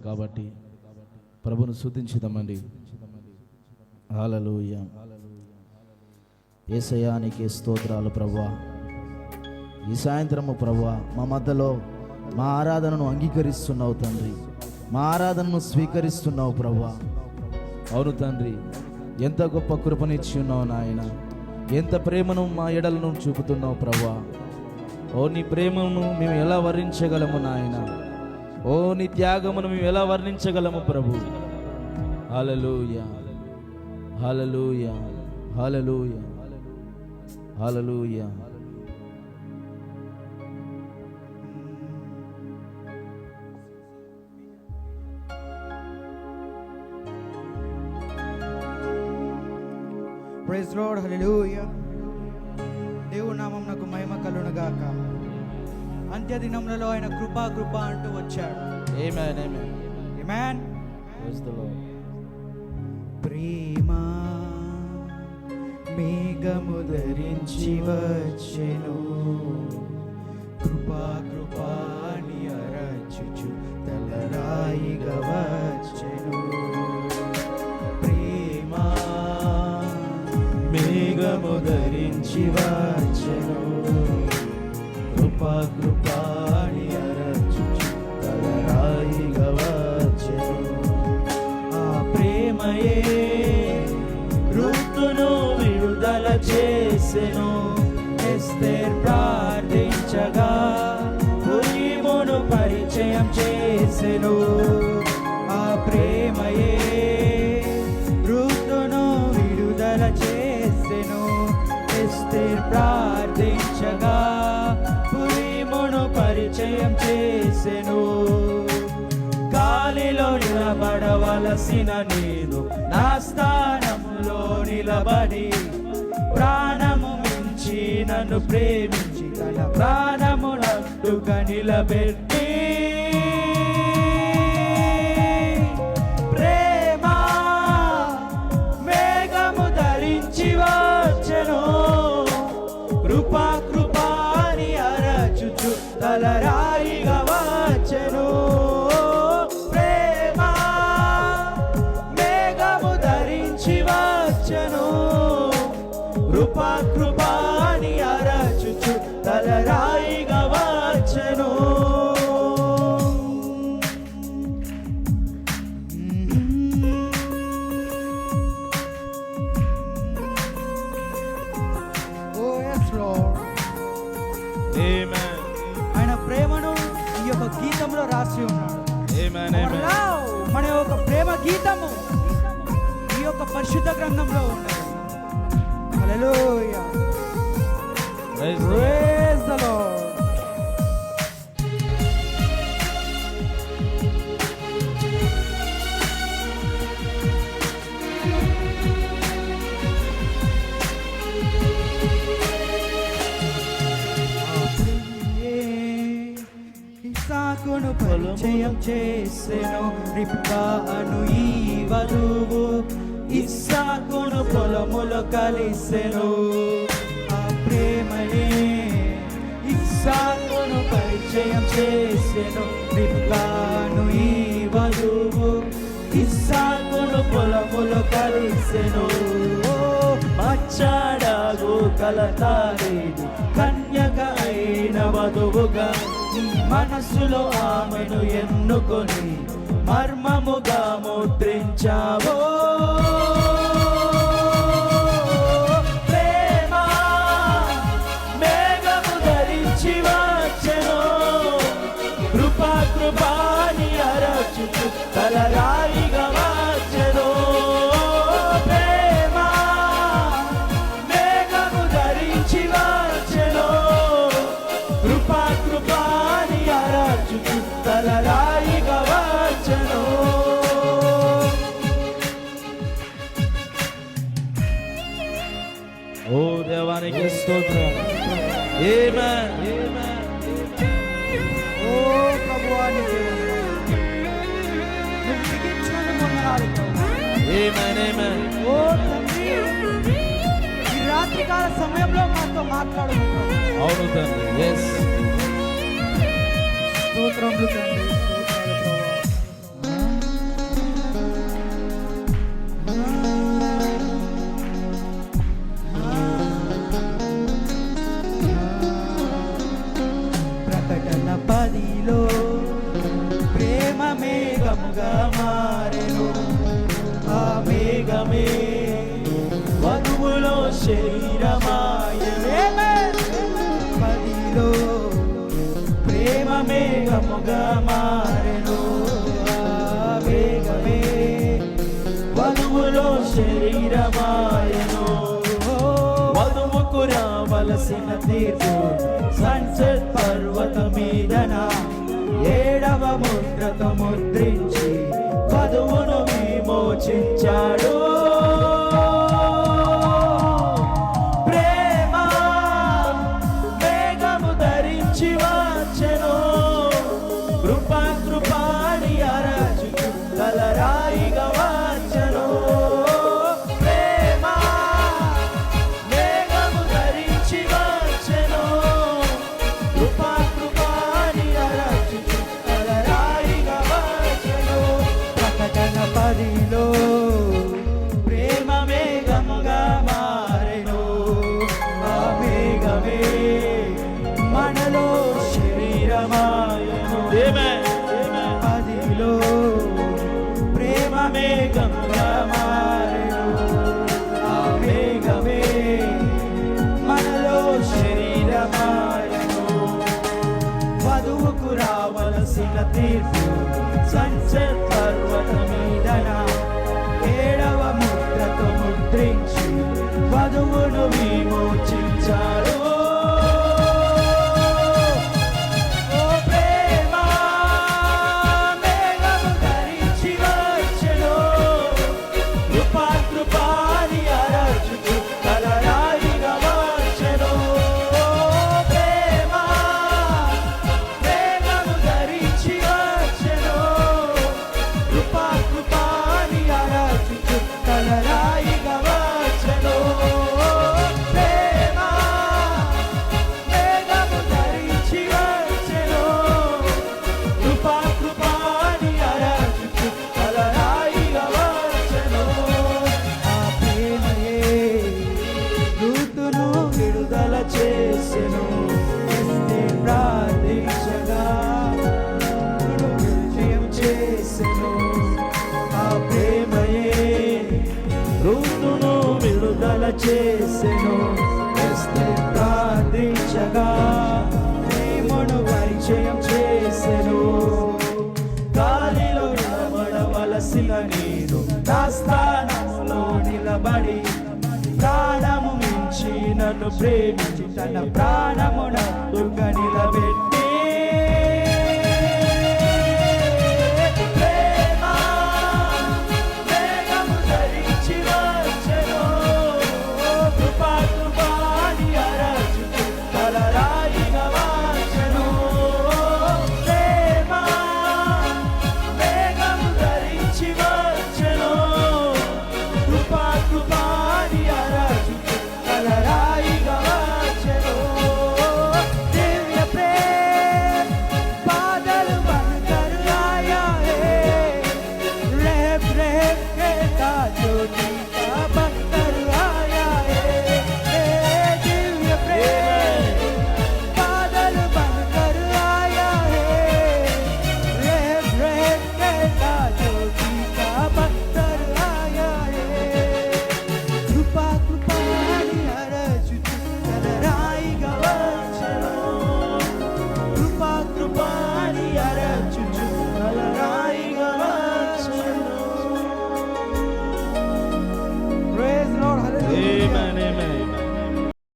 కాబట్టి ప్రభును స్తుతించుదామండి. హల్లెలూయా. యేసయ్యా నీకే స్తోత్రాలు ప్రభువా. ఈ సాయంత్రము ప్రభువా మా మధ్యలో మా ఆరాధనను అంగీకరిస్తున్నావు తండ్రి, మా ఆరాధనను స్వీకరిస్తున్నావు ప్రభువా. అవును తండ్రి, ఎంత గొప్ప కృపనిచ్చి ఉన్నావు నాయన, ఎంత ప్రేమను మా ఎడలను చూపుతున్నావు ప్రభువా. ఓ నీ ప్రేమను మేము ఎలా వర్ణించగలము నాయన, ఓ నీ త్యాగమును మేము ఎలా వర్ణించగలము ప్రభు. హల్లెలూయా, హల్లెలూయా, హల్లెలూయా, హల్లెలూయా. ప్రైజ్ లార్డ్, హల్లెలూయా. దేవుని నామమునకు మహిమ కలుగును గాక. అంత్య దినములలో ఆయన కృప కృప అంటూ వచ్చాడు. ఆమేన్, ఆమేన్, ఆమేన్. Praise the Lord. ప్రేమ మేఘము ధరించి వచ్చెను, కృపా కృపా అని అరచుచు తలరాయిగా వచ్చెను. ప్రేమ మేఘము ధరించి వచ్చెను, కృపా కృపా అని అరచుచు తలరాయిగా వచ్చెను. ఆ ప్రేమయే ఋతును విడుదల చేసెను. ఎస్తేర్ ప్రార్థించగా పురీమును పరిచయం చేసెను. ఆ ప్రేమయే ఋతును విడుదల చేసెను. ఎస్తేర్ ప్రార్థించగా పురీమును పరిచయం చేసెను. గాలిలో నిలబడవలసిన నేను నా స్థానంలో నిలబడి, ప్రాణము మించి నన్ను ప్రేమించి తన ప్రాణమునందుగా నిలబెట్టి, ప్రేమ మేఘము ధరించి వచ్చెను, కృపా కృపా అని అరచుచు తలరాయిగా వచ్చెను. కృపా కృపా అని అరచుచు తలరాయిగా వచ్చెను. ఆయన ప్రేమను ఈ యొక్క గీతంలో రాసి ఉన్నాడు. మన యొక్క ప్రేమ గీతము ఈ యొక్క పరిశుద్ధ గ్రంథంలో ఉన్నది. Hallelujah. Praise the Lord. ఇస్సాకును పరిచయం చేసెను, రిబ్కా అను ఈ వధువు ఇస్సాకును పొలములో కలిసెను. ఆ ప్రేమనే ఇస్సాకును పరిచయం చేసెను, రిబ్కాను ఈ వధువు ఇస్సాకును పొలములో కలిసెను. మచ్చాడాగు కలతాలేదు కన్యక అయిన వధువుగా, నీ మనస్సులో ఆమెను ఎన్నుకొని మర్మముగా ముద్రించావో. ప్రేమ మేఘము ధరించి వచ్చెను, కృపా కృపాని అరచుచు తలరాయిగా వచ్చెను. ప్రేమ మేఘము ధరించి వచ్చెను, కృపా కృపాని అరచుచు తలరాయిగా వచ్చెను. ఓ దేవానికి స్తోత్రం. ఆమేన్, ఆమేన్. ఓ ప్రభువా నీకే వందనాలు. నువ్వు మిగిల్చినందుకు వందనాలు ప్రభువా. ఆమేన్, ఆమేన్. ఓ తండ్రి, ఈ రాత్రికాల సమయంలో మాతో మాట్లాడు ప్రభువా. అవును తండ్రి. yes. స్తోత్రములు తండ్రి, స్తోత్రాలు ప్రభువా. ప్రేమ మేఘముగా మారెను. ఆ మేఘమే వధువులో శరీరమాయను. పదిలో ప్రేమ మేఘముగా మారెను. ఆ మేఘమే వధువులో శరీరమాయను. వధువుకు రావలసిన తీర్పు సన్సెట్ పర్వత మీదన 7వ ముద్రతో ముద్రించి వధువును విమోచించాడు. ప్రేమ మేఘము ధరించి వచ్చెను. కృపా కృపాని అరచుచు తలరాయిగా వచ్చెను. ప్రేమ మేఘము ధరించి వచ్చెను. కృపా కృపాని అరచుచు తలరాయిగా వచ్చెను. ప్రకటన 10లో ప్రేమ మేఘముగా మారెను. ఆ మేఘమే మనలో శరీరమాయను. 10లో ప్రేమ మేఘముగా మారెను. ఆ మేఘమే మనలో శరీరమాయను. వధువుకు రావలసిన తీర్పు సన్సెట్ పర్వత మీదన 7వ ముద్రతో ముద్రించి వధువును విమోచించాడు. ఓ ప్రేమ మేఘము ధరించి వచ్చెను. కృపా కృపాని అరచుచు తలరాయిగా వచ్చెను. ప్రేమ మేఘము ధరించి వచ్చెను. కృపా కృపాని అరచుచు తలరాయిగా వచ్చెను. ప్రేమ మేఘము ధరించి వచ్చెను. కృపా కృపాని అరచుచు తలరాయిగా వచ్చెను. ఆ ప్రేమయే దూతును విడుదల చేసెను. ఎస్తే ప్రార్థించగా విజయం చేసెను. ఆ ప్రేమయే రూతును విడుదల చేసెను. ఎస్తే ప్రార్థించగా ప్రేమను పరిచయం చేసెను. గాలిలో నిలబడవలసిన నేను నా స్థానములో నిలబడి ప్రాణము మించి నన్ను ప్రేమించి తన ప్రాణమునందుగా నిలబెట్టి ప్రేమ మేఘము ధరించి వచ్చెను. కృపా కృపాని అరచుచు తలరాయిగా వచ్చెను. ప్రేమ మేఘము ధరించి వచ్చెను. కృపా కృపాని అరచుచు తలరాయిగా వచ్చెను. दिव्य प्रेम बादल बनकर आया है. रेप रेप के ताजोटी का बनकर आया है. दिव्य प्रेम बादल बनकर आया है. रेप रेप के ताजोटी का बनकर आया है. कृपा कृपानि अरजुचु तलराइगा వచ్చెను. కృపా కృపా